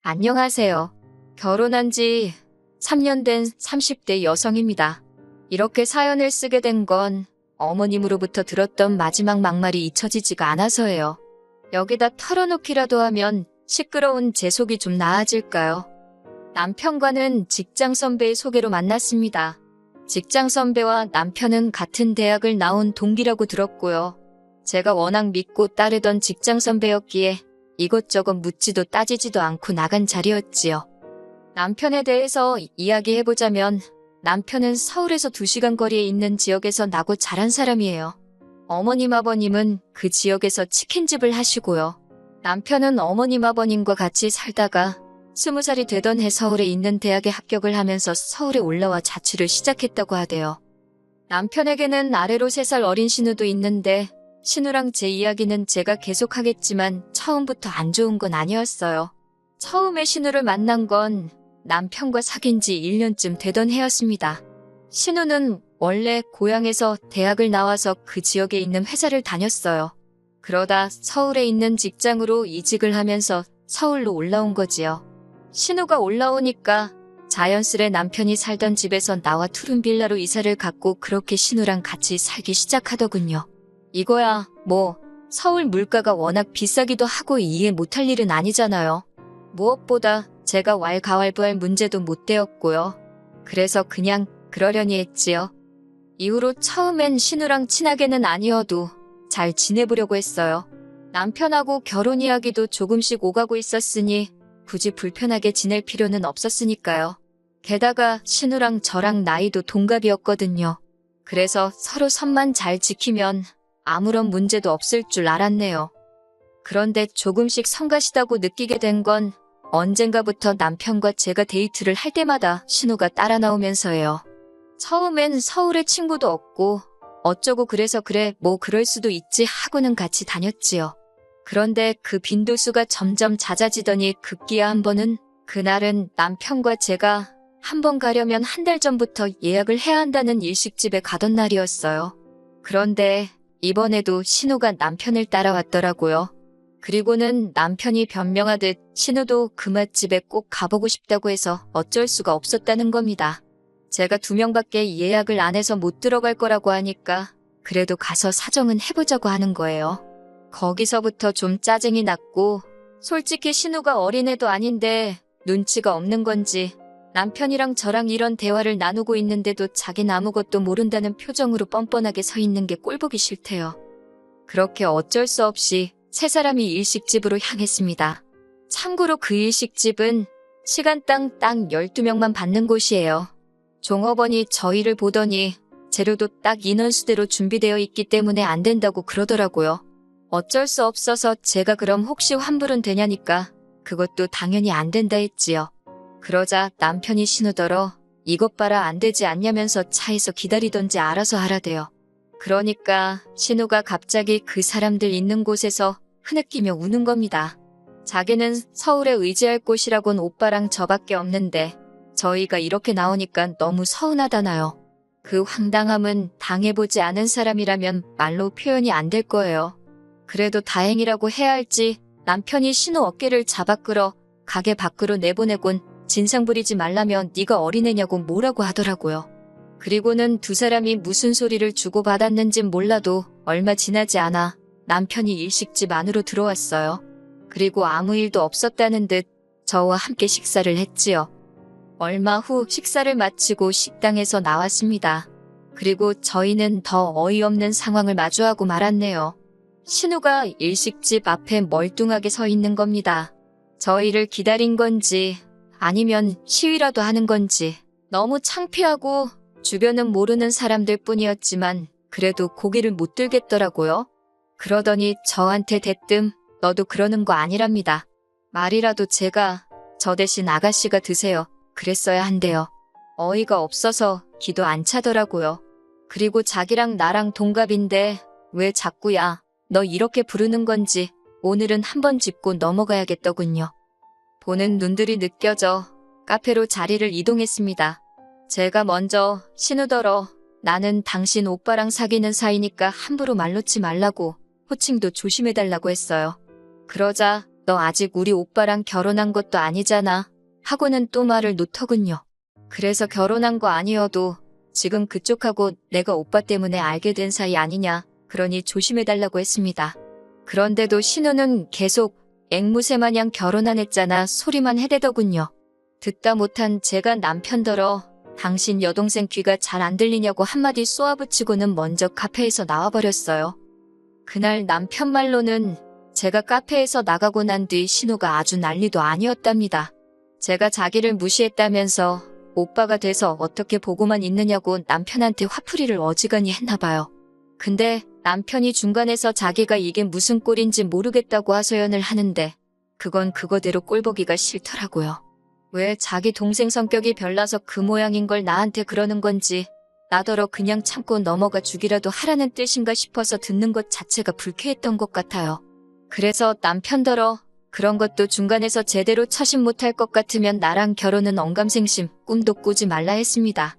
안녕하세요. 결혼한 지 3년 된 30대 여성입니다. 이렇게 사연을 쓰게 된 건 어머님으로부터 들었던 마지막 막말이 잊혀지지가 않아서예요. 여기다 털어놓기라도 하면 시끄러운 제 속이 좀 나아질까요? 남편과는 직장 선배의 소개로 만났습니다. 직장 선배와 남편은 같은 대학을 나온 동기라고 들었고요. 제가 워낙 믿고 따르던 직장 선배였기에 이것저것 묻지도 따지지도 않고 나간 자리였지요. 남편에 대해서 이야기해보자면 남편은 서울에서 2시간 거리에 있는 지역에서 나고 자란 사람이에요. 어머님 아버님은 그 지역에서 치킨집을 하시고요. 남편은 어머님 아버님과 같이 살다가 20살이 되던 해 서울에 있는 대학에 합격을 하면서 서울에 올라와 자취를 시작했다고 하대요. 남편에게는 아래로 3살 어린 신우도 있는데 신우랑 제 이야기는 제가 계속하겠지만 처음부터 안 좋은 건 아니었어요. 처음에 신우를 만난 건 남편과 사귄 지 1년쯤 되던 해였습니다. 신우는 원래 고향에서 대학을 나와서 그 지역에 있는 회사를 다녔어요. 그러다 서울에 있는 직장으로 이직을 하면서 서울로 올라온 거지요. 신우가 올라오니까 자연스레 남편이 살던 집에서 나와 투룸빌라로 이사를 갔고 그렇게 신우랑 같이 살기 시작하더군요. 이거야 뭐 서울 물가가 워낙 비싸기도 하고 이해 못할 일은 아니잖아요. 무엇보다 제가 왈가왈부할 문제도 못 되었고요. 그래서 그냥 그러려니 했지요. 이후로 처음엔 신우랑 친하게는 아니어도 잘 지내보려고 했어요. 남편하고 결혼 이야기도 조금씩 오가고 있었으니 굳이 불편하게 지낼 필요는 없었으니까요. 게다가 신우랑 저랑 나이도 동갑이었거든요. 그래서 서로 선만 잘 지키면 아무런 문제도 없을 줄 알았네요. 그런데 조금씩 성가시다고 느끼게 된 건 언젠가부터 남편과 제가 데이트를 할 때마다 신우가 따라 나오면서예요. 처음엔 서울에 친구도 없고 어쩌고 그래서 그래 뭐 그럴 수도 있지 하고는 같이 다녔지요. 그런데 그 빈도수가 점점 잦아지더니 급기야 한 번은 그날은 남편과 제가 한 번 가려면 1달 전부터 예약을 해야 한다는 일식집에 가던 날이었어요. 그런데 이번에도 신우가 남편을 따라왔더라고요. 그리고는 남편이 변명하듯 신우도 그 맛집에 꼭 가보고 싶다고 해서 어쩔 수가 없었다는 겁니다. 제가 2명밖에 예약을 안 해서 못 들어갈 거라고 하니까 그래도 가서 사정은 해보자고 하는 거예요. 거기서부터 좀 짜증이 났고 솔직히 신우가 어린애도 아닌데 눈치가 없는 건지 남편이랑 저랑 이런 대화를 나누고 있는데도 자긴 아무것도 모른다는 표정으로 뻔뻔하게 서 있는 게 꼴보기 싫대요. 그렇게 어쩔 수 없이 3사람이 일식집으로 향했습니다. 참고로 그 일식집은 시간당 딱 12명만 받는 곳이에요. 종업원이 저희를 보더니 재료도 딱 인원수대로 준비되어 있기 때문에 안 된다고 그러더라고요. 어쩔 수 없어서 제가 그럼 혹시 환불은 되냐니까 그것도 당연히 안 된다 했지요. 그러자 남편이 신우더러 이것 봐라 안 되지 않냐면서 차에서 기다리던지 알아서 하라대요. 그러니까 신우가 갑자기 그 사람들 있는 곳에서 흐느끼며 우는 겁니다. 자기는 서울에 의지할 곳이라곤 오빠랑 저밖에 없는데 저희가 이렇게 나오니까 너무 서운하다나요. 그 황당함은 당해보지 않은 사람이라면 말로 표현이 안 될 거예요. 그래도 다행이라고 해야 할지 남편이 신우 어깨를 잡아 끌어 가게 밖으로 내보내곤 진상 부리지 말라며 네가 어린애냐고 뭐라고 하더라고요. 그리고는 2사람이 무슨 소리를 주고받았는진 몰라도 얼마 지나지 않아 남편이 일식집 안으로 들어왔어요. 그리고 아무 일도 없었다는 듯 저와 함께 식사를 했지요. 얼마 후 식사를 마치고 식당에서 나왔습니다. 그리고 저희는 더 어이없는 상황을 마주하고 말았네요. 신우가 일식집 앞에 멀뚱하게 서 있는 겁니다. 저희를 기다린 건지 아니면 시위라도 하는 건지 너무 창피하고 주변은 모르는 사람들 뿐이었지만 그래도 고개를 못 들겠더라고요. 그러더니 저한테 대뜸 너도 그러는 거 아니랍니다. 말이라도 제가 저 대신 아가씨가 드세요. 그랬어야 한대요. 어이가 없어서 기도 안 차더라고요. 그리고 자기랑 나랑 동갑인데 왜 자꾸야 너 이렇게 부르는 건지 오늘은 한번 짚고 넘어가야겠더군요. 보는 눈들이 느껴져 카페로 자리를 이동했습니다. 제가 먼저 신우더러 나는 당신 오빠랑 사귀는 사이니까 함부로 말 놓지 말라고 호칭도 조심해달라고 했어요. 그러자 너 아직 우리 오빠랑 결혼한 것도 아니잖아. 하고는 또 말을 놓더군요. 그래서 결혼한 거 아니어도 지금 그쪽하고 내가 오빠 때문에 알게 된 사이 아니냐. 그러니 조심해달라고 했습니다. 그런데도 신우는 계속 앵무새 마냥 결혼 안 했잖아 소리만 해대더군요. 듣다 못한 제가 남편더러 당신 여동생 귀가 잘 안 들리냐고 한마디 쏘아붙이고는 먼저 카페에서 나와버렸어요. 그날 남편 말로는 제가 카페에서 나가고 난 뒤 신우가 아주 난리도 아니었답니다. 제가 자기를 무시했다면서 오빠가 돼서 어떻게 보고만 있느냐고 남편한테 화풀이를 어지간히 했나봐요. 근데 남편이 중간에서 자기가 이게 무슨 꼴인지 모르겠다고 하소연을 하는데 그건 그거대로 꼴보기가 싫더라고요. 왜 자기 동생 성격이 별나서 그 모양인 걸 나한테 그러는 건지 나더러 그냥 참고 넘어가 주기라도 하라는 뜻인가 싶어서 듣는 것 자체가 불쾌했던 것 같아요. 그래서 남편더러 그런 것도 중간에서 제대로 처신 못할 것 같으면 나랑 결혼은 언감생심 꿈도 꾸지 말라 했습니다.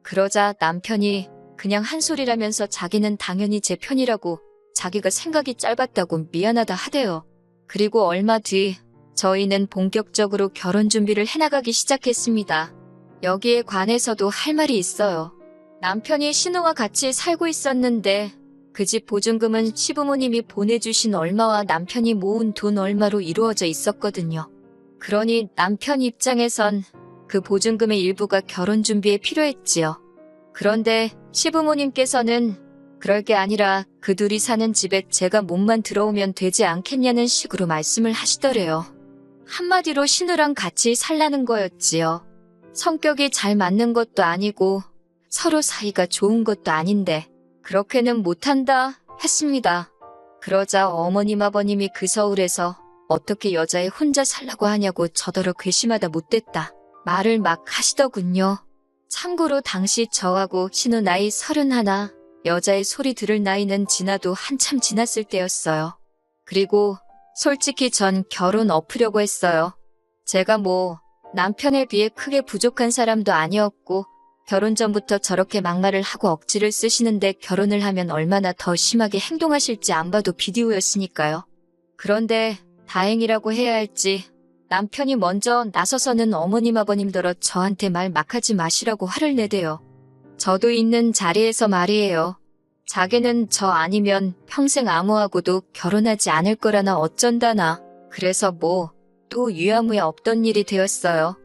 그러자 남편이 그냥 한 소리라면서 자기는 당연히 제 편이라고 자기가 생각이 짧았다고 미안하다 하대요. 그리고 얼마 뒤 저희는 본격적으로 결혼 준비를 해나가기 시작했습니다. 여기에 관해서도 할 말이 있어요. 남편이 신우와 같이 살고 있었는데 그 집 보증금은 시부모님이 보내주신 얼마와 남편이 모은 돈 얼마로 이루어져 있었거든요. 그러니 남편 입장에선 그 보증금의 일부가 결혼 준비에 필요했지요. 그런데 시부모님께서는 그럴 게 아니라 그 둘이 사는 집에 제가 몸만 들어오면 되지 않겠냐는 식으로 말씀을 하시더래요. 한마디로 신우랑 같이 살라는 거였지요. 성격이 잘 맞는 것도 아니고 서로 사이가 좋은 것도 아닌데 그렇게는 못한다 했습니다. 그러자 어머님 아버님이 그 서울에서 어떻게 여자애 혼자 살라고 하냐고 저더러 괘씸하다 못됐다 말을 막 하시더군요. 참고로 당시 저하고 신우 나이 31, 여자의 소리 들을 나이는 지나도 한참 지났을 때였어요. 그리고 솔직히 전 결혼 엎으려고 했어요. 제가 뭐 남편에 비해 크게 부족한 사람도 아니었고 결혼 전부터 저렇게 막말을 하고 억지를 쓰시는데 결혼을 하면 얼마나 더 심하게 행동하실지 안 봐도 비디오였으니까요. 그런데 다행이라고 해야 할지 남편이 먼저 나서서는 어머님 아버님더러 저한테 말 막 하지 마시라고 화를 내대요. 저도 있는 자리에서 말이에요. 자기는 저 아니면 평생 아무하고도 결혼하지 않을 거라나 어쩐다나. 그래서 뭐 또 유야무야 없던 일이 되었어요.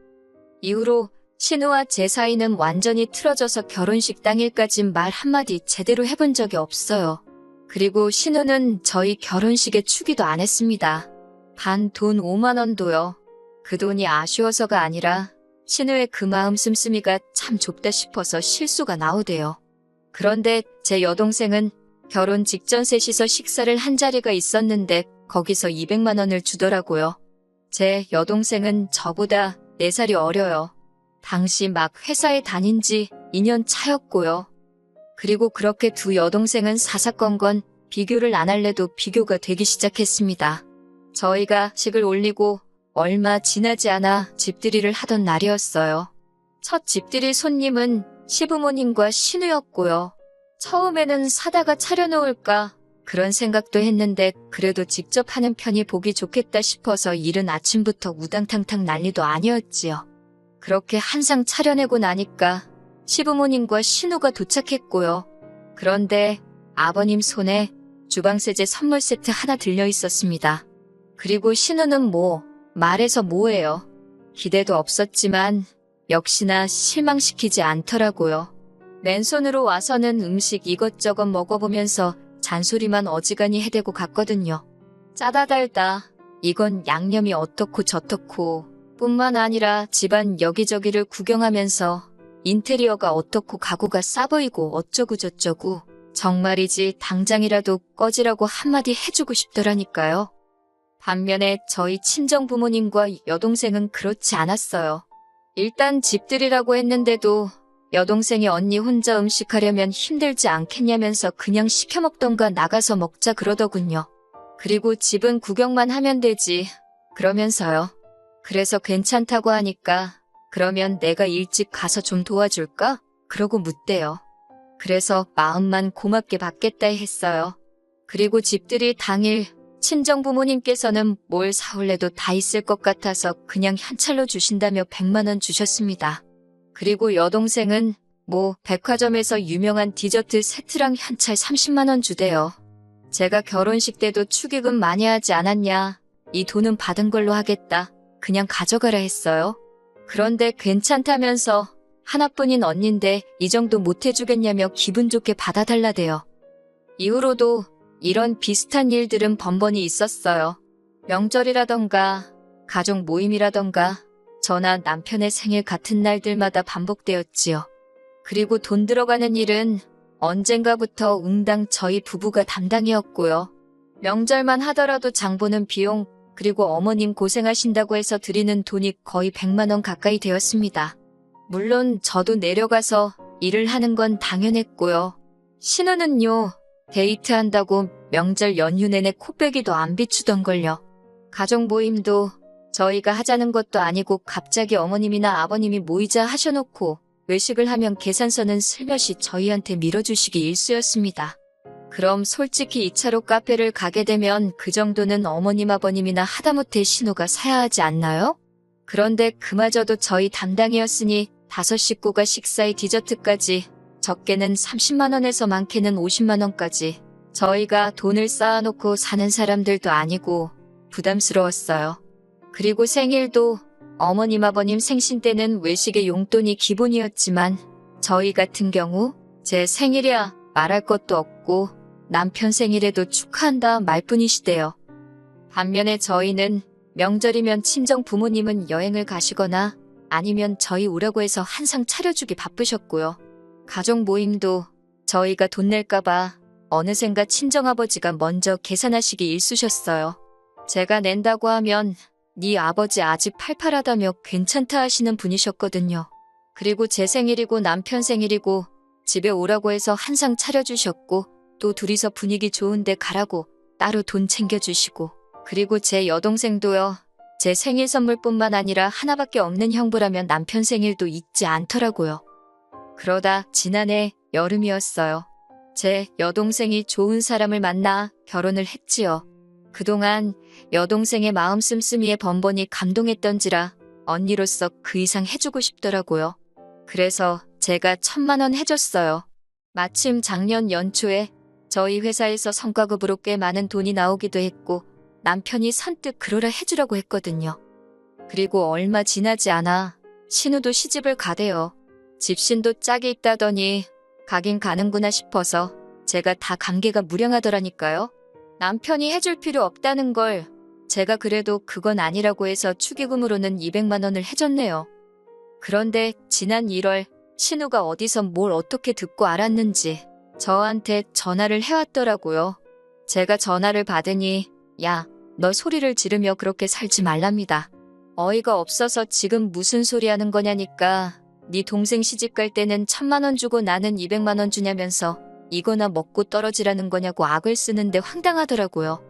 이후로 신우와 제 사이는 완전히 틀어져서 결혼식 당일까진 말 한마디 제대로 해본 적이 없어요. 그리고 신우는 저희 결혼식에 추기도 안 했습니다. 반 돈 5만 원도요. 그 돈이 아쉬워서가 아니라 신우의 그 마음 씀씀이가 참 좁다 싶어서 실수가 나오대요. 그런데 제 여동생은 결혼 직전 셋이서 식사를 한 자리가 있었는데 거기서 200만 원을 주더라고요. 제 여동생은 저보다 4살이 어려요. 당시 막 회사에 다닌 지 2년 차였고요. 그리고 그렇게 두 여동생은 사사건건 비교를 안 할래도 비교가 되기 시작했습니다. 저희가 식을 올리고 얼마 지나지 않아 집들이를 하던 날이었어요. 첫 집들이 손님은 시부모님과 신우였고요. 처음에는 사다가 차려놓을까 그런 생각도 했는데 그래도 직접 하는 편이 보기 좋겠다 싶어서 이른 아침부터 우당탕탕 난리도 아니었지요. 그렇게 한상 차려내고 나니까 시부모님과 신우가 도착했고요. 그런데 아버님 손에 주방세제 선물 세트 하나 들려 있었습니다. 그리고 신우는 뭐 말해서 뭐예요. 기대도 없었지만 역시나 실망시키지 않더라고요. 맨손으로 와서는 음식 이것저것 먹어보면서 잔소리만 어지간히 해대고 갔거든요. 짜다 달다. 이건 양념이 어떻고 저떻고 뿐만 아니라 집안 여기저기를 구경하면서 인테리어가 어떻고 가구가 싸 보이고 어쩌고 저쩌고 정말이지 당장이라도 꺼지라고 한마디 해주고 싶더라니까요. 반면에 저희 친정부모님과 여동생은 그렇지 않았어요. 일단 집들이라고 했는데도 여동생이 언니 혼자 음식하려면 힘들지 않겠냐면서 그냥 시켜 먹던가 나가서 먹자 그러더군요. 그리고 집은 구경만 하면 되지 그러면서요. 그래서 괜찮다고 하니까 그러면 내가 일찍 가서 좀 도와줄까? 그러고 묻대요. 그래서 마음만 고맙게 받겠다 했어요. 그리고 집들이 당일 친정 부모님께서는 뭘 사올래도 다 있을 것 같아서 그냥 현찰로 주신다며 100만 원 주셨습니다. 그리고 여동생은 백화점에서 유명한 디저트 세트랑 현찰 30만 원 주대요. 제가 결혼식 때도 축의금 많이 하지 않았냐. 이 돈은 받은 걸로 하겠다. 그냥 가져가라 했어요. 그런데 괜찮다면서 하나뿐인 언니인데 이 정도 못 해주겠냐며 기분 좋게 받아달라대요. 이후로도 이런 비슷한 일들은 번번이 있었어요. 명절이라던가 가족 모임이라던가 저나 남편의 생일 같은 날들마다 반복되었지요. 그리고 돈 들어가는 일은 언젠가부터 응당 저희 부부가 담당이었고요. 명절만 하더라도 장 보는 비용 그리고 어머님 고생하신다고 해서 드리는 돈이 거의 100만 원 가까이 되었습니다. 물론 저도 내려가서 일을 하는 건 당연했고요. 신우는요. 데이트한다고 명절 연휴 내내 코빼기도 안 비추던걸요. 가족 모임도 저희가 하자는 것도 아니고 갑자기 어머님이나 아버님이 모이자 하셔놓고 외식을 하면 계산서는 슬며시 저희한테 밀어주시기 일쑤였습니다. 그럼 솔직히 2차로 카페를 가게 되면 그 정도는 어머님 아버님이나 하다못해 신우가 사야 하지 않나요? 그런데 그마저도 저희 담당이었으니 5 식구가 식사에 디저트까지 적게는 30만 원에서 많게는 50만 원까지 저희가 돈을 쌓아놓고 사는 사람들도 아니고 부담스러웠어요. 그리고 생일도 어머님 아버님 생신 때는 외식의 용돈이 기본이었지만 저희 같은 경우 제 생일이야 말할 것도 없고 남편 생일에도 축하한다 말뿐이시대요. 반면에 저희는 명절이면 친정 부모님은 여행을 가시거나 아니면 저희 오라고 해서 한상 차려주기 바쁘셨고요. 가족 모임도 저희가 돈 낼까봐 어느샌가 친정아버지가 먼저 계산하시기 일쑤셨어요. 제가 낸다고 하면 네 아버지 아직 팔팔하다며 괜찮다 하시는 분이셨거든요. 그리고 제 생일이고 남편 생일이고 집에 오라고 해서 한상 차려주셨고 또 둘이서 분위기 좋은데 가라고 따로 돈 챙겨주시고 그리고 제 여동생도요. 제 생일 선물뿐만 아니라 하나밖에 없는 형부라면 남편 생일도 잊지 않더라고요. 그러다 지난해 여름이었어요. 제 여동생이 좋은 사람을 만나 결혼을 했지요. 그동안 여동생의 마음 씀씀이에 번번이 감동했던지라 언니로서 그 이상 해주고 싶더라고요. 그래서 제가 1,000만 원 해줬어요. 마침 작년 연초에 저희 회사에서 성과급으로 꽤 많은 돈이 나오기도 했고 남편이 선뜻 그러라 해주라고 했거든요. 그리고 얼마 지나지 않아 신우도 시집을 가대요. 집신도 짝이 있다더니 가긴 가는구나 싶어서 제가 다 감개가 무량하더라니까요. 남편이 해줄 필요 없다는 걸 제가 그래도 그건 아니라고 해서 축의금으로는 200만 원을 해줬네요. 그런데 지난 1월 신우가 어디서 뭘 어떻게 듣고 알았는지 저한테 전화를 해왔더라고요. 제가 전화를 받으니 야, 너 소리를 지르며 그렇게 살지 말랍니다. 어이가 없어서 지금 무슨 소리 하는 거냐니까 네 동생 시집갈 때는 1,000만 원 주고 나는 200만 원 주냐면서 이거나 먹고 떨어지라는 거냐고 악을 쓰는데 황당하더라고요.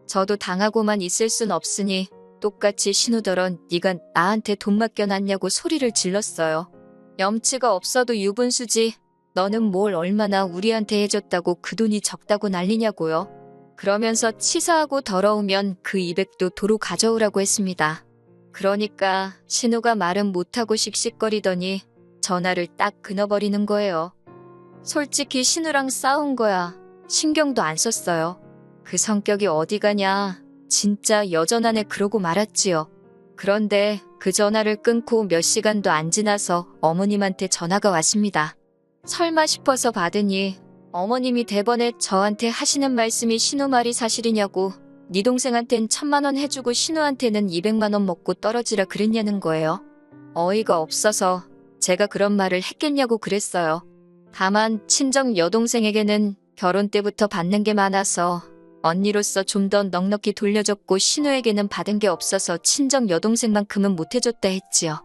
저도 당하고만 있을 순 없으니 똑같이 신우더런 네가 나한테 돈 맡겨놨냐고 소리를 질렀어요. 염치가 없어도 유분수지. 너는 뭘 얼마나 우리한테 해줬다고 그 돈이 적다고 난리냐고요. 그러면서 치사하고 더러우면 그 200도 도로 가져오라고 했습니다. 그러니까 신우가 말은 못하고 씩씩거리더니 전화를 딱 끊어버리는 거예요. 솔직히 신우랑 싸운 거야. 신경도 안 썼어요. 그 성격이 어디 가냐. 진짜 여전하네 그러고 말았지요. 그런데 그 전화를 끊고 몇 시간도 안 지나서 어머님한테 전화가 왔습니다. 설마 싶어서 받으니 어머님이 대번에 저한테 하시는 말씀이 신우 말이 사실이냐고 네 동생한텐 1,000만 원 해주고 신우한테는 200만 원 먹고 떨어지라 그랬냐는 거예요. 어이가 없어서 제가 그런 말을 했겠냐고 그랬어요. 다만 친정 여동생에게는 결혼 때부터 받는 게 많아서 언니로서 좀 더 넉넉히 돌려줬고 신우에게는 받은 게 없어서 친정 여동생만큼은 못해줬다 했지요.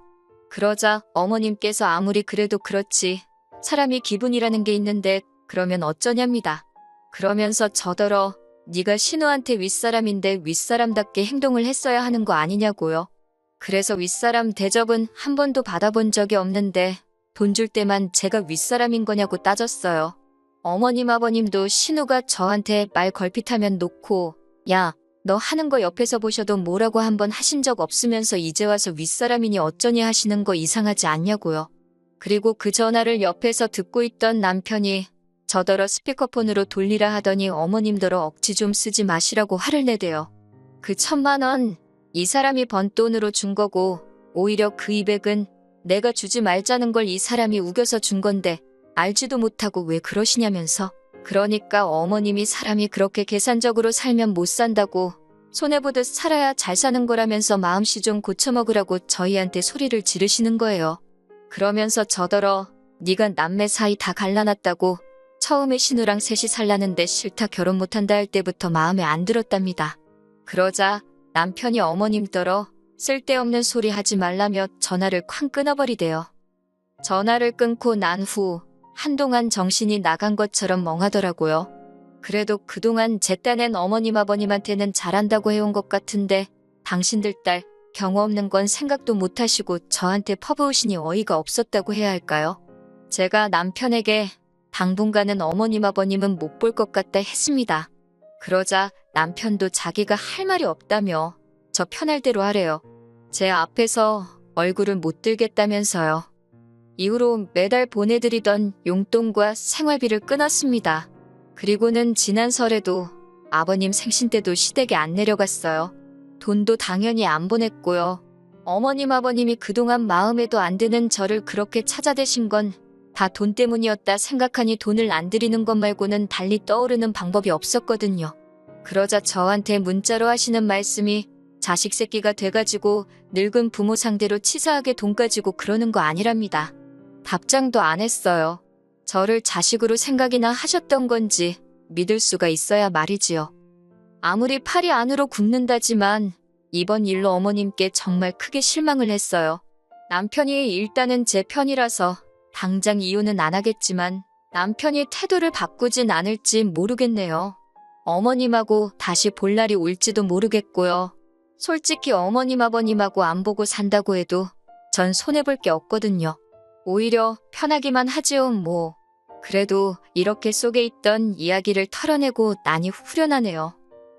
그러자 어머님께서 아무리 그래도 그렇지 사람이 기분이라는 게 있는데 그러면 어쩌냐입니다. 그러면서 저더러 네가 신우한테 윗사람인데 윗사람답게 행동을 했어야 하는 거 아니냐고요. 그래서 윗사람 대접은 한 번도 받아본 적이 없는데 돈 줄 때만 제가 윗사람인 거냐고 따졌어요. 어머님 아버님도 신우가 저한테 말 걸핏하면 놓고 야, 너 하는 거 옆에서 보셔도 뭐라고 한번 하신 적 없으면서 이제 와서 윗사람이니 어쩌니 하시는 거 이상하지 않냐고요. 그리고 그 전화를 옆에서 듣고 있던 남편이 저더러 스피커폰으로 돌리라 하더니 어머님더러 억지 좀 쓰지 마시라고 화를 내대요. 그 1,000만 원, 이 사람이 번 돈으로 준 거고 오히려 그 200은 내가 주지 말자는 걸 이 사람이 우겨서 준 건데 알지도 못하고 왜 그러시냐면서. 그러니까 어머님이 사람이 그렇게 계산적으로 살면 못 산다고 손해보듯 살아야 잘 사는 거라면서 마음씨 좀 고쳐먹으라고 저희한테 소리를 지르시는 거예요. 그러면서 저더러 네가 남매 사이 다 갈라놨다고 처음에 신우랑 셋이 살라는데 싫다 결혼 못한다 할 때부터 마음에 안 들었답니다. 그러자 남편이 어머님더러 쓸데없는 소리 하지 말라며 전화를 쾅 끊어버리대요. 전화를 끊고 난 후 한동안 정신이 나간 것처럼 멍하더라고요. 그래도 그동안 제 딴엔 어머님 아버님한테는 잘한다고 해온 것 같은데 당신들 딸 경우 없는 건 생각도 못하시고 저한테 퍼부으시니 어이가 없었다고 해야 할까요? 제가 남편에게 당분간은 어머님 아버님은 못 볼 것 같다 했습니다. 그러자 남편도 자기가 할 말이 없다며 저 편할 대로 하래요. 제 앞에서 얼굴을 못 들겠다면서요. 이후로 매달 보내드리던 용돈과 생활비를 끊었습니다. 그리고는 지난 설에도 아버님 생신 때도 시댁에 안 내려갔어요. 돈도 당연히 안 보냈고요. 어머님 아버님이 그동안 마음에도 안 드는 저를 그렇게 찾아대신 건 다 돈 때문이었다 생각하니 돈을 안 드리는 것 말고는 달리 떠오르는 방법이 없었거든요. 그러자 저한테 문자로 하시는 말씀이 자식 새끼가 돼가지고 늙은 부모 상대로 치사하게 돈 가지고 그러는 거 아니랍니다. 답장도 안 했어요. 저를 자식으로 생각이나 하셨던 건지 믿을 수가 있어야 말이지요. 아무리 팔이 안으로 굽는다지만 이번 일로 어머님께 정말 크게 실망을 했어요. 남편이 일단은 제 편이라서 당장 이혼은 안 하겠지만 남편이 태도를 바꾸진 않을지 모르겠네요. 어머님하고 다시 볼 날이 올지도 모르겠고요. 솔직히 어머님 아버님하고 안 보고 산다고 해도 전 손해볼 게 없거든요. 오히려 편하기만 하지요 뭐. 그래도 이렇게 속에 있던 이야기를 털어내고 나니 후련하네요.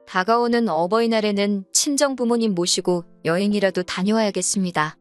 다가오는 어버이날에는 친정 부모님 모시고 여행이라도 다녀와야겠습니다.